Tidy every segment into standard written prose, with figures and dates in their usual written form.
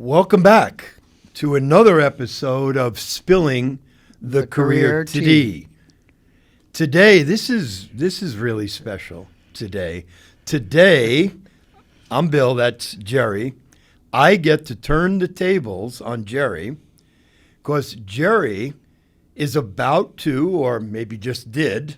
Welcome back to another episode of Spilling the Career Tea. Today, this is really special today. Today, I'm Bill, that's Jerry. I get to turn the tables on Jerry because Jerry is about to, or maybe just did,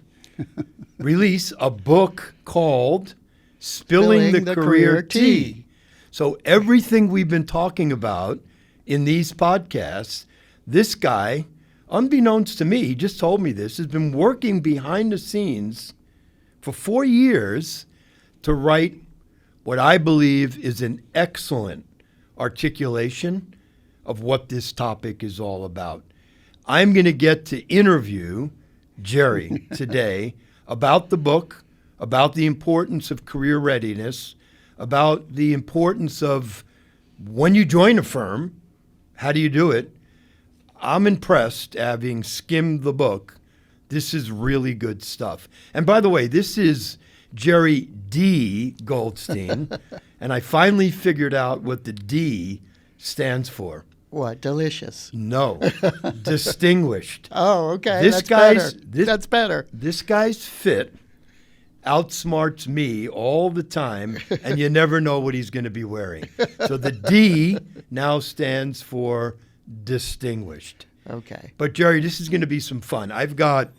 release a book called Spilling the Career Tea. So everything we've been talking about in these podcasts, this guy, unbeknownst to me, he just told me this, has been working behind the scenes for 4 years to write what I believe is an excellent articulation of what this topic is all about. I'm going to get to interview Jerry today about the book, about the importance of career readiness, about the importance of when you join a firm, how do you do it? I'm impressed, having skimmed the book. This is really good stuff. And by the way, this is Jerry D. Goldstein, and I finally figured out what the D stands for. What? Delicious? No. Distinguished. Oh, okay. That's better. This guy's fit outsmarts me all the time, and you never know what he's going to be wearing. So the D now stands for distinguished. Okay. But Jerry, this is going to be some fun. I've got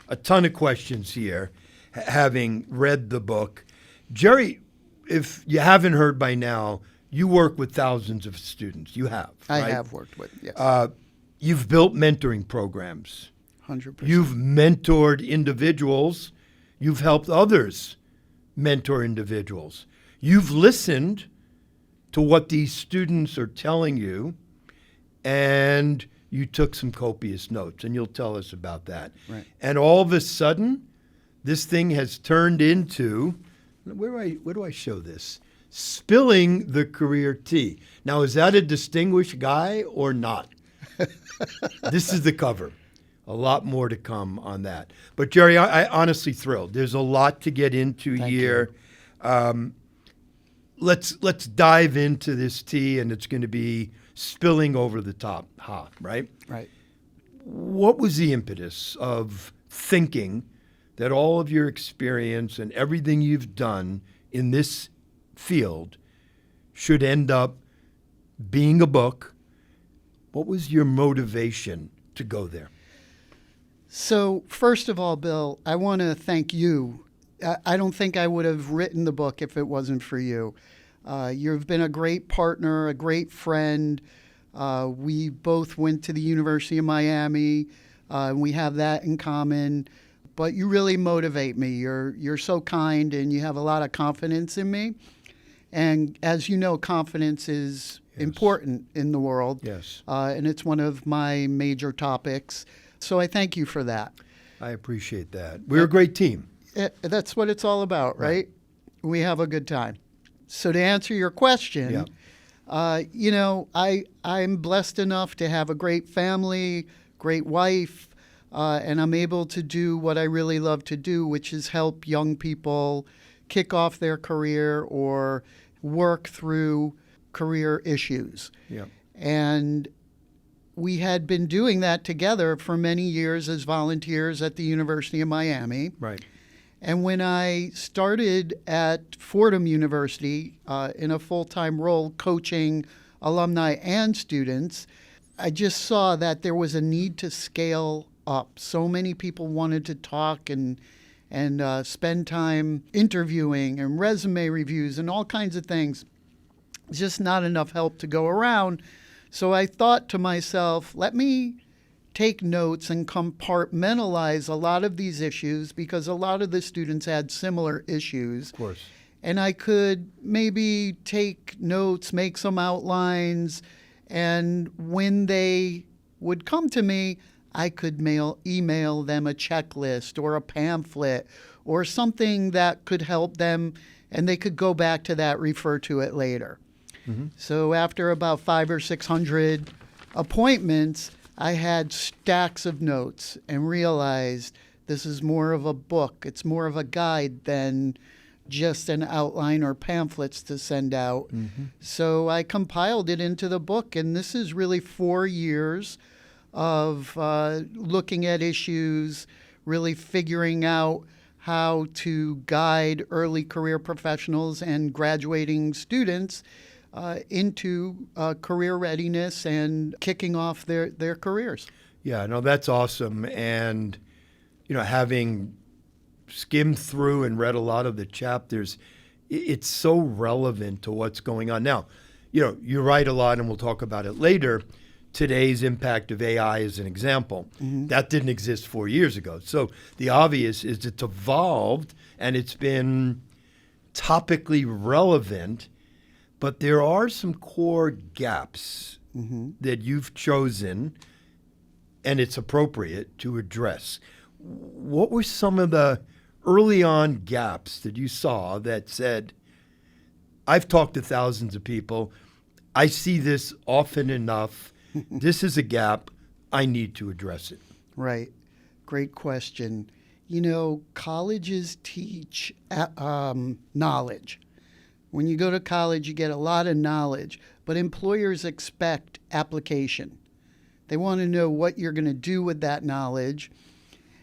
a ton of questions here, having read the book. Jerry, if you haven't heard by now, you work with thousands of students. You have, right? I have worked with, yes. You've built mentoring programs. 100%. You've mentored individuals. You've helped others mentor individuals. You've listened to what these students are telling you, and you took some copious notes, and you'll tell us about that. Right. And all of a sudden, this thing has turned into, where do I show this? Spilling the Career Tea. Now, is that a distinguished guy or not? This is the cover. A lot more to come on that. But Jerry, I honestly thrilled. There's a lot to get into here. Let's dive into this tea, and it's going to be spilling over the top hot, right? Right. What was the impetus of thinking that all of your experience and everything you've done in this field should end up being a book? What was your motivation to go there? So, first of all, Bill, I want to thank you. I don't think I would have written the book if it wasn't for you. You've been a great partner, a great friend. We both went to the University of Miami. We have that in common. But you really motivate me. You're so kind, and you have a lot of confidence in me. And as you know, confidence is important in the world. Yes. And it's one of my major topics. So I thank you for that. I appreciate that. We're a great team. That's what it's all about, right? We have a good time. So to answer your question, I'm blessed enough to have a great family, great wife, and I'm able to do what I really love to do, which is help young people kick off their career or work through career issues. Yeah. And we had been doing that together for many years as volunteers at the University of Miami. Right. And when I started at Fordham University in a full-time role coaching alumni and students, I just saw that there was a need to scale up. So many people wanted to talk and spend time interviewing and resume reviews and all kinds of things. Just not enough help to go around. So I thought to myself, let me take notes and compartmentalize a lot of these issues because a lot of the students had similar issues. Of course. And I could maybe take notes, make some outlines, and when they would come to me, I could email them a checklist or a pamphlet or something that could help them, and they could go back to that, refer to it later. Mm-hmm. So after about 500 or 600 appointments, I had stacks of notes and realized this is more of a book. It's more of a guide than just an outline or pamphlets to send out. So I compiled it into the book, and this is really 4 years of looking at issues, really figuring out how to guide early career professionals and graduating students into career readiness and kicking off their careers. Yeah, no, that's awesome. And, having skimmed through and read a lot of the chapters, it's so relevant to what's going on now. You write a lot, and we'll talk about it later. Today's impact of AI is an example. That didn't exist 4 years ago. So the obvious is it's evolved and it's been topically relevant, but there are some core gaps that you've chosen, and it's appropriate to address. What were some of the early on gaps that you saw that said, I've talked to thousands of people, I see this often enough, this is a gap, I need to address it? Right. Great question. Colleges teach knowledge. When you go to college, you get a lot of knowledge, but employers expect application. They want to know what you're going to do with that knowledge.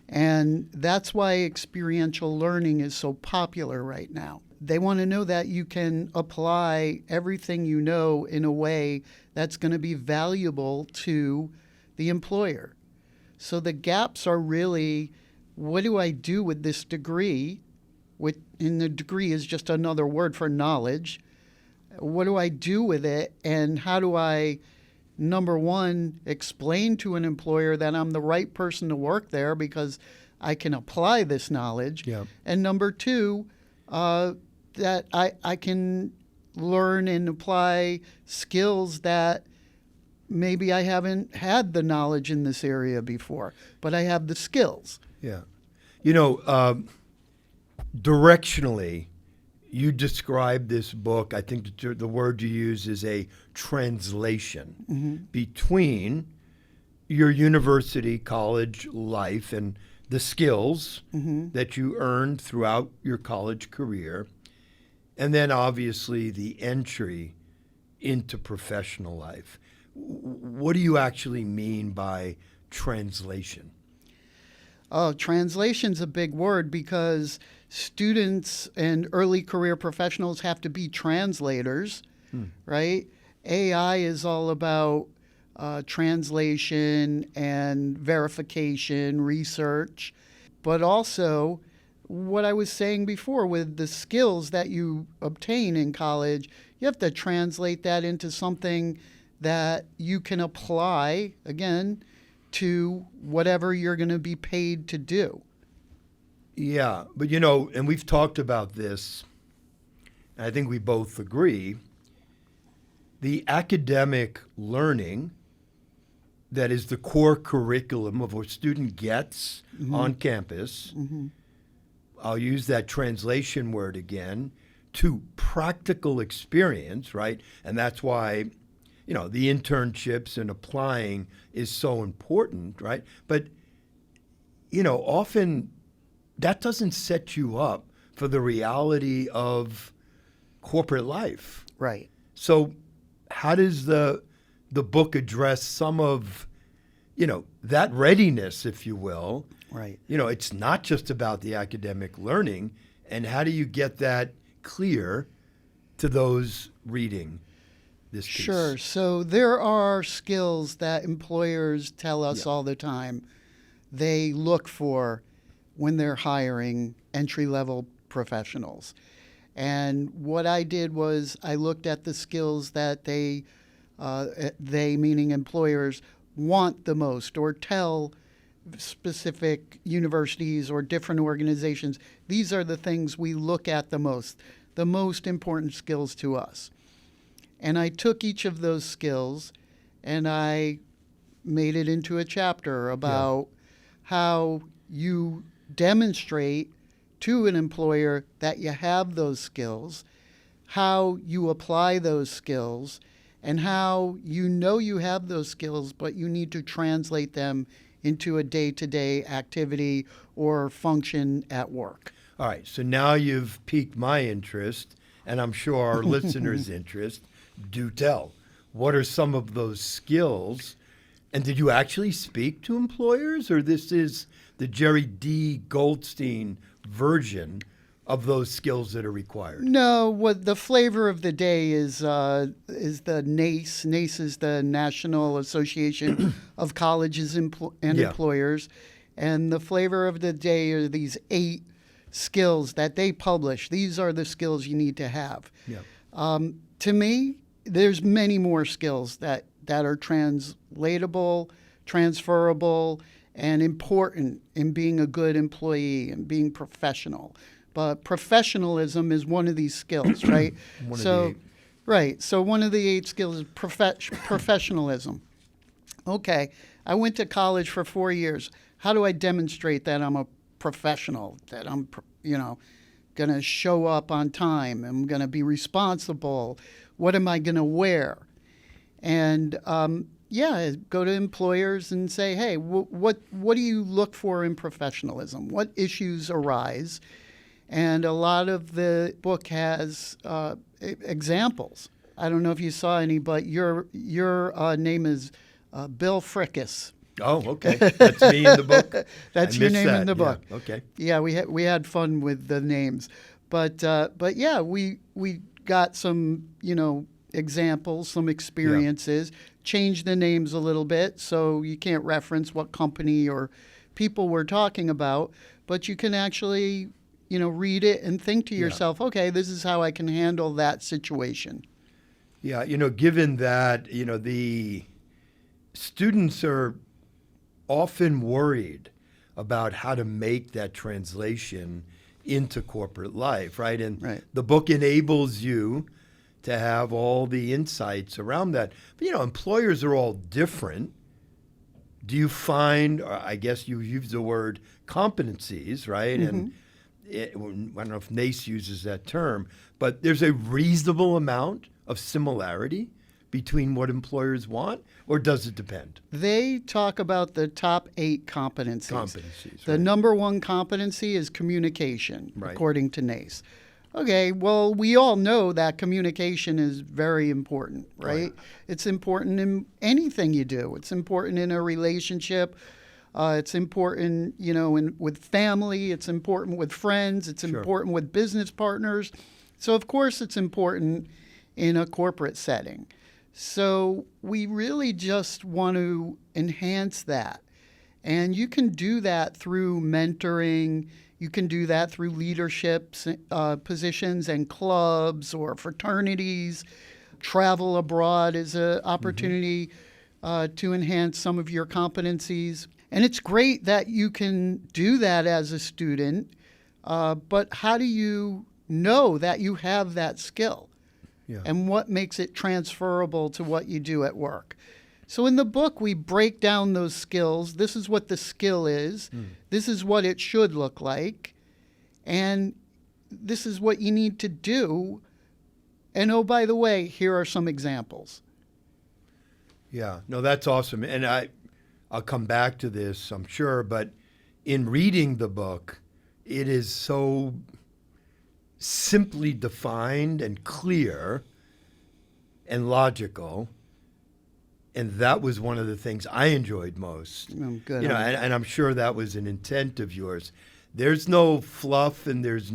And that's why experiential learning is so popular right now. They want to know that you can apply everything you know in a way that's going to be valuable to the employer. So the gaps are really, what do I do with this degree? And the degree is just another word for knowledge. What do I do with it? And how do I, number one, explain to an employer that I'm the right person to work there because I can apply this knowledge? Yeah. And number two, that I can learn and apply skills that maybe I haven't had the knowledge in this area before, but I have the skills. Yeah. Directionally, you describe this book, I think the word you use is a translation between your university, college life and the skills that you earned throughout your college career, and then obviously the entry into professional life. What do you actually mean by translation? Oh, translation's a big word because students and early career professionals have to be translators, right? AI is all about translation and verification, research, but also what I was saying before with the skills that you obtain in college, you have to translate that into something that you can apply, again, to whatever you're going to be paid to do. Yeah, but and we've talked about this, and I think we both agree, the academic learning that is the core curriculum of what a student gets on campus, I'll use that translation word again, to practical experience, right? And that's why, the internships and applying is so important, right? But, often that doesn't set you up for the reality of corporate life. Right. So how does the book address some of, that readiness, if you will? Right. It's not just about the academic learning. And how do you get that clear to those reading this piece? Sure. So there are skills that employers tell us all the time they look for when they're hiring entry-level professionals. And what I did was I looked at the skills that they meaning employers, want the most, or tell specific universities or different organizations, these are the things we look at the most important skills to us. And I took each of those skills and I made it into a chapter about how you demonstrate to an employer that you have those skills, how you apply those skills, and how you have those skills, but you need to translate them into a day-to-day activity or function at work. All right, so now you've piqued my interest, and I'm sure our listeners' interest. Do tell. What are some of those skills? And did you actually speak to employers, or this is the Jerry D. Goldstein version of those skills that are required? No, what the flavor of the day is the NACE. NACE is the National Association of Colleges and Yeah. Employers, and the flavor of the day are these 8 skills that they publish. These are the skills you need to have. Yeah. To me, there's many more skills that are translatable, transferable, and important in being a good employee and being professional. But professionalism is one of these skills, right? One of the 8. Right. So one of the 8 skills is professionalism. Okay, I went to college for 4 years. How do I demonstrate that I'm a professional, that I'm, going to show up on time, I'm going to be responsible, what am I going to wear? And go to employers and say, hey, what do you look for in professionalism? What issues arise? And a lot of the book has examples. I don't know if you saw any, but your name is Bill Frickus. Oh, okay. That's me in the book. That's I your missed name that. in the book. Yeah. Okay. Yeah, we had fun with the names, but yeah, we got some examples, some experiences. Changed the names a little bit, so you can't reference what company or people we're talking about, but you can actually read it and think to yourself, okay, this is how I can handle that situation. Yeah, given that, the students are often worried about how to make that translation into corporate life, right? And Right. the book enables you to have all the insights around that. But, employers are all different. Do you find, I guess you use the word competencies, right? Mm-hmm. And I don't know if NACE uses that term, but there's a reasonable amount of similarity between what employers want, or does it depend? They talk about the top 8 competencies. Competencies, The right. number 1 competency is communication, Right. according to NACE. Okay, well, we all know that communication is very important, right? Right. It's important in anything you do. It's important in a relationship. It's important, with family. It's important with friends. It's Sure. important with business partners. So, of course, it's important in a corporate setting. So we really just want to enhance that. And you can do that through mentoring. You can do that through leadership positions and clubs or fraternities. Travel abroad is an opportunity to enhance some of your competencies. And it's great that you can do that as a student, but how do you know that you have that skill? Yeah. And what makes it transferable to what you do at work? So in the book, we break down those skills. This is what the skill is. This is what it should look like. And this is what you need to do. And oh, by the way, here are some examples. Yeah, no, that's awesome. And I'll come back to this, I'm sure, but in reading the book, it is so simply defined and clear and logical. And that was one of the things I enjoyed most. Good. And I'm sure that was an intent of yours. There's no fluff and there's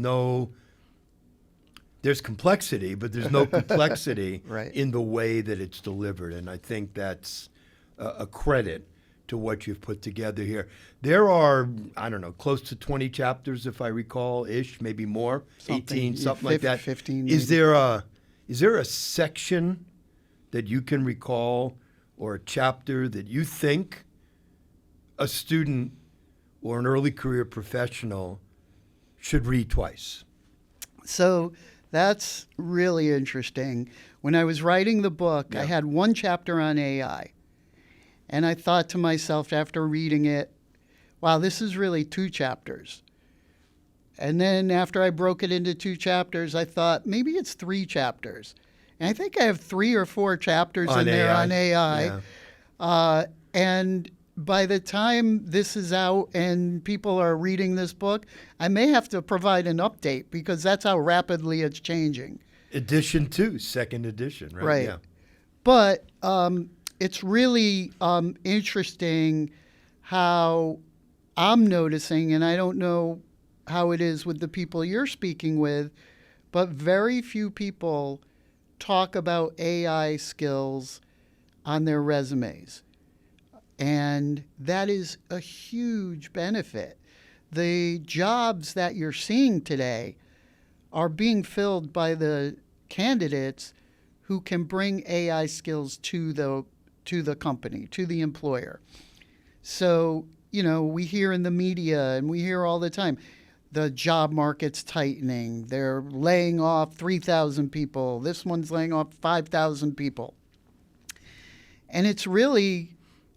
complexity, but there's no complexity Right. in the way that it's delivered. And I think that's a credit to what you've put together here. There are, I don't know, close to 20 chapters, if I recall, maybe more, 18, something like that. 15. Is there a section that you can recall or a chapter that you think a student or an early career professional should read twice? So that's really interesting. When I was writing the book, I had one chapter on AI. And I thought to myself after reading it, wow, this is really 2 chapters. And then after I broke it into 2 chapters, I thought maybe it's 3 chapters. And I think I have 3 or 4 chapters On in there AI. on AI. Yeah. And by the time this is out and people are reading this book, I may have to provide an update because that's how rapidly it's changing. Edition 2, second edition, right? Right. Yeah. But it's really interesting how I'm noticing, and I don't know how it is with the people you're speaking with, but very few people talk about AI skills on their resumes. And that is a huge benefit. The jobs that you're seeing today are being filled by the candidates who can bring AI skills to the company, to the employer. So, we hear in the media and we hear all the time, the job market's tightening. They're laying off 3,000 people. This one's laying off 5,000 people. And it's really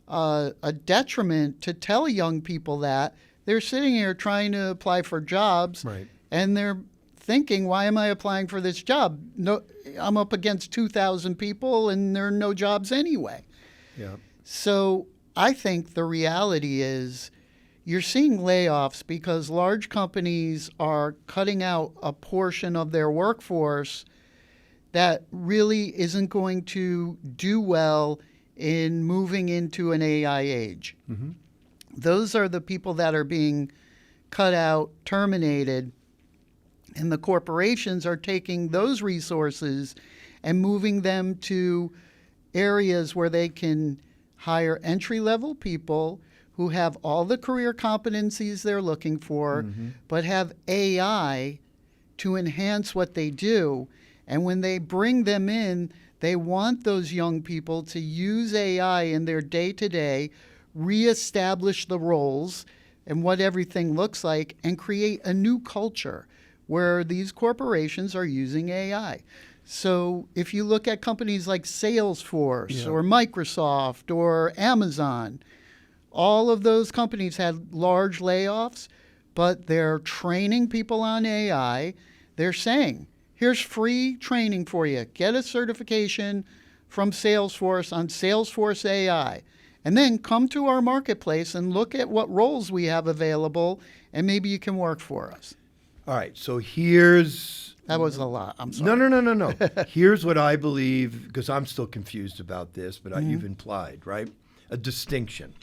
a detriment to tell young people that. They're sitting here trying to apply for jobs, Right. and they're thinking, why am I applying for this job? No, I'm up against 2,000 people, and there are no jobs anyway. Yeah. So I think the reality is you're seeing layoffs because large companies are cutting out a portion of their workforce that really isn't going to do well in moving into an AI age. Mm-hmm. Those are the people that are being cut out, terminated, and the corporations are taking those resources and moving them to areas where they can hire entry-level people who have all the career competencies they're looking for, Mm-hmm. but have AI to enhance what they do. And when they bring them in, they want those young people to use AI in their day-to-day, reestablish the roles and what everything looks like, and create a new culture where these corporations are using AI. So if you look at companies like Salesforce Yeah. or Microsoft or Amazon, all of those companies had large layoffs, but they're training people on AI. They're saying, here's free training for you. Get a certification from Salesforce on Salesforce AI. And then come to our marketplace and look at what roles we have available, and maybe you can work for us. All right. So here's That was a lot. I'm sorry. no. Here's what I believe, because I'm still confused about this, but you've implied, right? A distinction.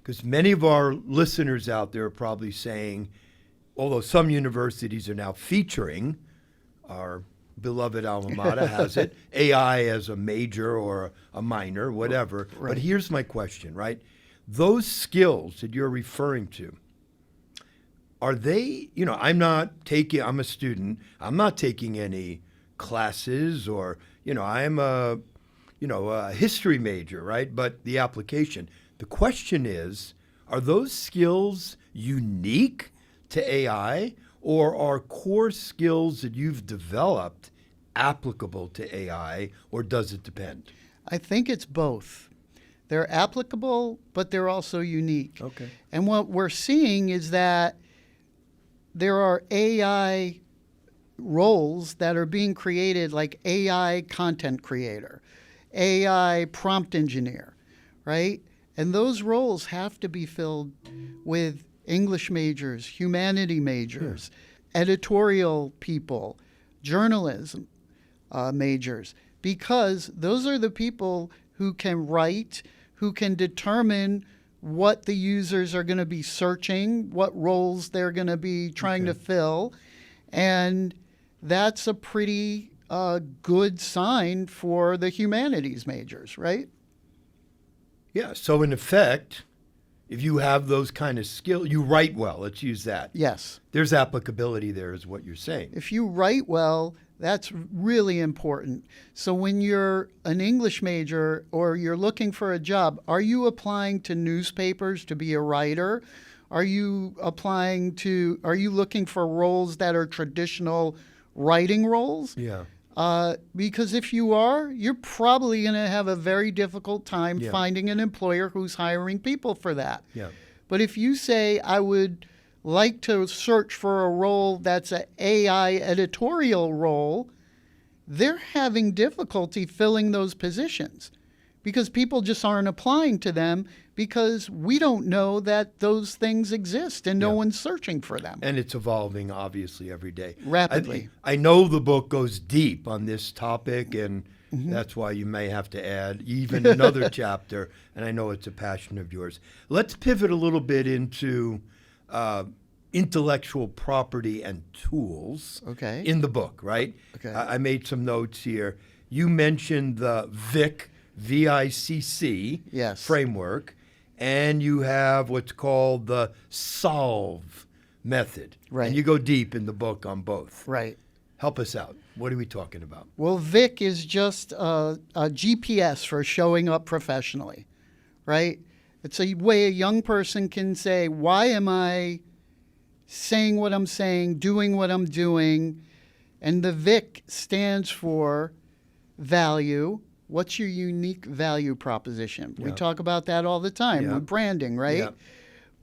Because many of our listeners out there are probably saying, although some universities are now featuring, our beloved alma mater has it, AI as a major or a minor, whatever. Right. But here's my question, right? Those skills that you're referring to, are they, I'm a student, I'm not taking any classes or, I'm a history major, right? But the application, the question is, are those skills unique to AI, or are core skills that you've developed applicable to AI, or does it depend? I think it's both. They're applicable, but they're also unique. Okay. And what we're seeing is that there are AI roles that are being created, like AI content creator, AI prompt engineer, right? And those roles have to be filled with English majors, humanity majors, editorial people, journalism majors, because those are the people who can write, who can determine what the users are going to be searching, what roles they're going to be trying to fill. And that's a pretty good sign for the humanities majors, right? Yeah. So in effect, if you have those kind of skills, you write well, let's use that. Yes. There's applicability there is what you're saying. If you write well, that's really important. So when you're an English major or you're looking for a job, are you applying to newspapers to be a writer? Are you looking for roles that are traditional writing roles? Yeah. Because if you are, you're probably going to have a very difficult time Yeah. finding an employer who's hiring people for that. Yeah. But if you say, I would like to search for a role that's an AI editorial role, they're having difficulty filling those positions because people just aren't applying to them because we don't know that those things exist and no Yeah. one's searching for them. And it's evolving, obviously, every day. Rapidly. I know the book goes deep on this topic, and that's why you may have to add even another chapter, and I know it's a passion of yours. Let's pivot a little bit into intellectual property and tools Okay. in the book, right? Okay. I made some notes here. You mentioned the VICC, VICC Yes. framework, and you have what's called the Solve method. Right. And you go deep in the book on both. Right. Help us out. What are we talking about? Well, VIC is just a GPS for showing up professionally, right? It's a way a young person can say, why am I saying what I'm saying, doing what I'm doing? And the VIC stands for value. What's your unique value proposition? We Yeah. talk about that all the time Yeah. with branding, right? Yeah.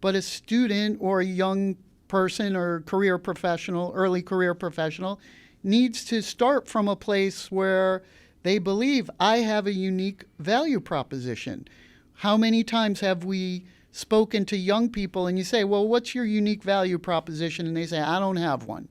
But a student or a young person or career professional, early career professional, needs to start from a place where they believe I have a unique value proposition. How many times have we spoken to young people and you say, well, what's your unique value proposition? And they say, I don't have one.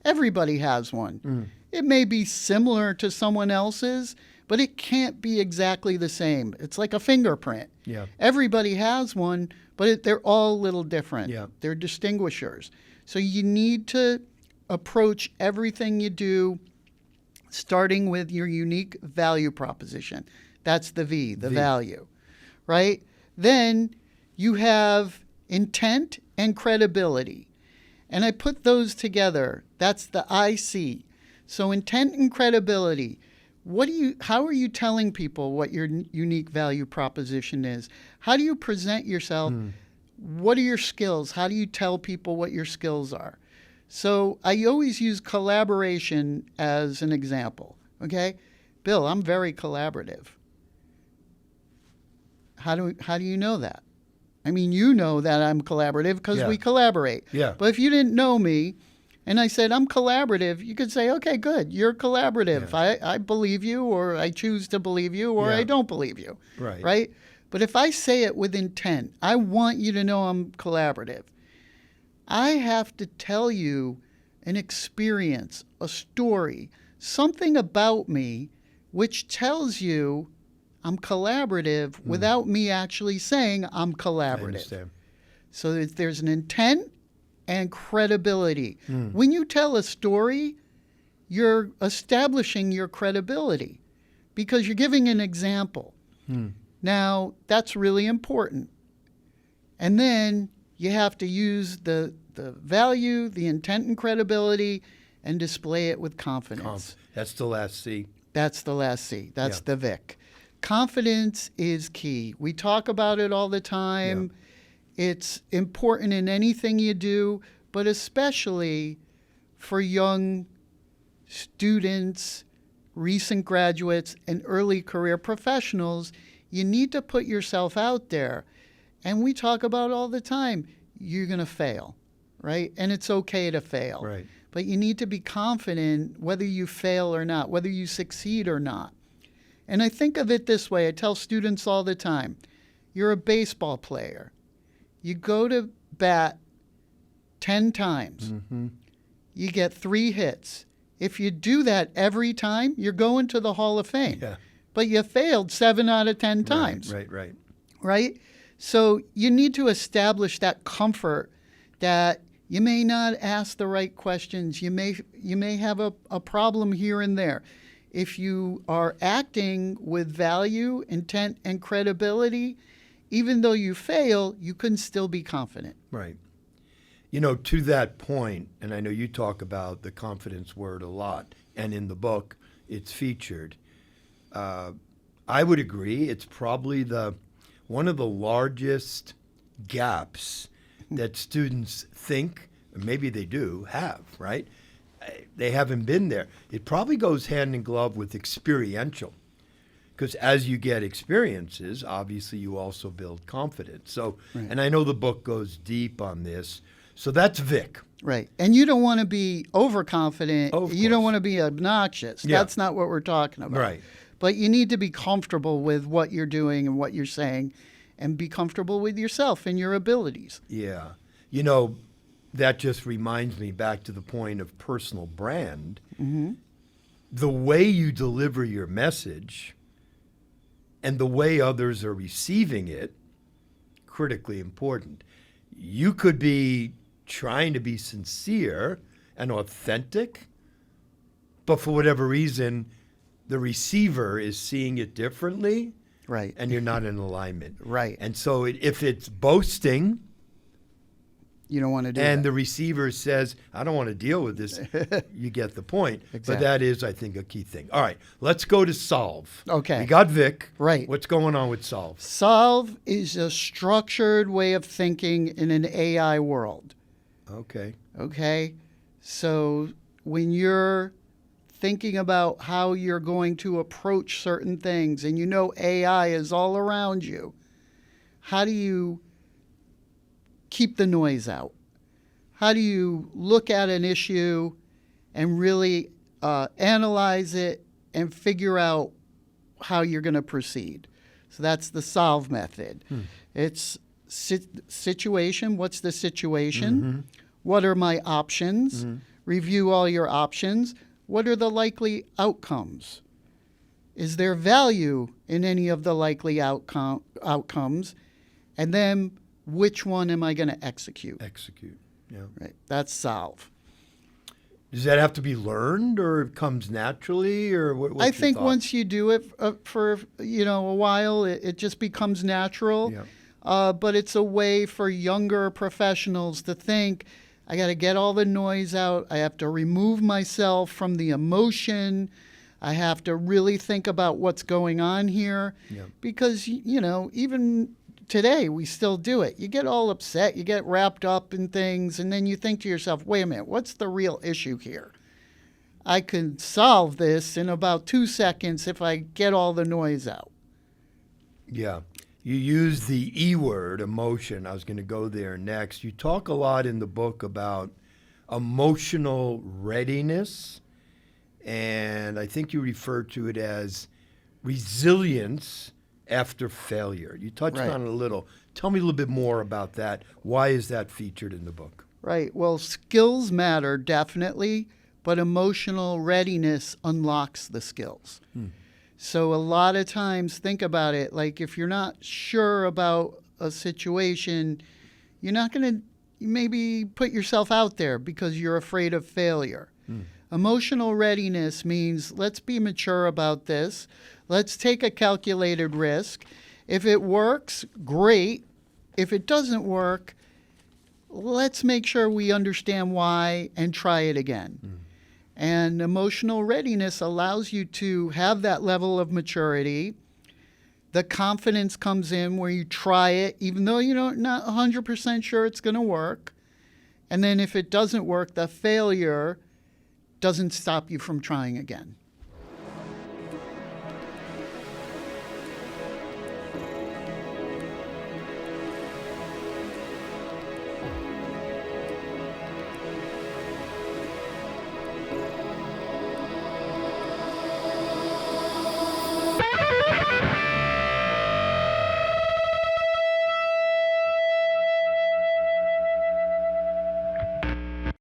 Everybody has one. It may be similar to someone else's, but it can't be exactly the same. It's like a fingerprint. Yeah. Everybody has one, but they're all a little different. Yeah. They're distinguishers. So you need to approach everything you do starting with your unique value proposition. That's the V, the V. value, right? Then you have intent and credibility. And I put those together. That's the IC. So intent and credibility. How are you telling people what your unique value proposition is? How do you present yourself? What are your skills? How do you tell people what your skills are? So I always use collaboration as an example. Okay, Bill, I'm very collaborative. How do you know that? I mean, you know that I'm collaborative because Yeah. we collaborate. Yeah. But if you didn't know me, and I said I'm collaborative, you could say, okay, good, you're collaborative. Yeah. I believe you, or I choose to believe you, or Yeah. I don't believe you. Right. Right. But if I say it with intent, I want you to know I'm collaborative. I have to tell you an experience, a story, something about me which tells you I'm collaborative without me actually saying I'm I collaborative. understand. So that there's an intent and credibility. When you tell a story, you're establishing your credibility because you're giving an example. Now, that's really important. And then you have to use the value, the intent and credibility, and display it with confidence. That's the last C. That's the last C. That's Yeah. the VIC. Confidence is key. We talk about it all the time. It's important in anything you do, but especially for young students, recent graduates, and early career professionals. You need to put yourself out there. And we talk about all the time, you're going to fail, right? And it's okay to fail. Right. But you need to be confident whether you fail or not, whether you succeed or not. And I think of it this way. I tell students all the time, you're a baseball player. You go to bat 10 times. You get 3 hits. If you do that every time, you're going to the Hall of Fame. Yeah. But you failed 7 out of 10 times. Right. Right? So you need to establish that comfort that you may not ask the right questions. You may have a problem here and there. If you are acting with value, intent, and credibility, even though you fail, you can still be confident. Right. You know, to that point, and I know you talk about the confidence word a lot, and in the book it's featured. I would agree. It's probably one of the largest gaps that students think, or maybe they do, have, right? They haven't been there. It probably goes hand in glove with experiential, because as you get experiences, obviously you also build confidence. So, Right. and I know the book goes deep on this. So that's Vic. Right. And you don't want to be overconfident. Of You don't course. want to be obnoxious. Yeah. That's not what we're talking about. Right. But you need to be comfortable with what you're doing and what you're saying, and be comfortable with yourself and your abilities. Yeah. You know, that just reminds me back to the point of personal brand. Mm-hmm. The way you deliver your message and the way others are receiving it, critically important. You could be trying to be sincere and authentic, but for whatever reason, the receiver is seeing it differently, Right. and you're not in alignment. Right. And so if it's boasting, You don't want to do and that. the receiver says, I don't want to deal with this, you get the point. But Exactly. that is, I think, a key thing. All right, let's go to Solve. Okay. We got Vic. Right. What's going on with Solve? Solve is a structured way of thinking in an AI world. Okay. Okay? So when you're thinking about how you're going to approach certain things, and you know AI is all around you, how do you keep the noise out? How do you look at an issue and really analyze it and figure out how you're going to proceed? So that's the Solve method. It's situation. What's the situation? Mm-hmm. What are my options? Review all your options. What are the likely outcomes? Is there value in any of the likely outcomes? And then which one am I going to execute? Execute. Yeah. Right. That's Solve. Does that have to be learned, or it comes naturally, or what's I your think thought? once you do it for a while, it just becomes natural. Yeah. But it's a way for younger professionals to think, I got to get all the noise out. I have to remove myself from the emotion. I have to really think about what's going on here. Yeah. Because, even today we still do it. You get all upset, you get wrapped up in things, and then you think to yourself, wait a minute, what's the real issue here? I can solve this in about 2 seconds if I get all the noise out. Yeah. You use the E word, emotion. I was going to go there next. You talk a lot in the book about emotional readiness, and I think you refer to it as resilience after failure. You touched Right. on it a little. Tell me a little bit more about that. Why is that featured in the book? Right. Well, skills matter definitely, but emotional readiness unlocks the skills. So a lot of times, think about it, like if you're not sure about a situation, you're not going to maybe put yourself out there because you're afraid of failure. Emotional readiness means let's be mature about this. Let's take a calculated risk. If it works, great. If it doesn't work, let's make sure we understand why and try it again. And emotional readiness allows you to have that level of maturity. The confidence comes in where you try it, even though you're not 100% sure it's going to work. And then if it doesn't work, the failure doesn't stop you from trying again.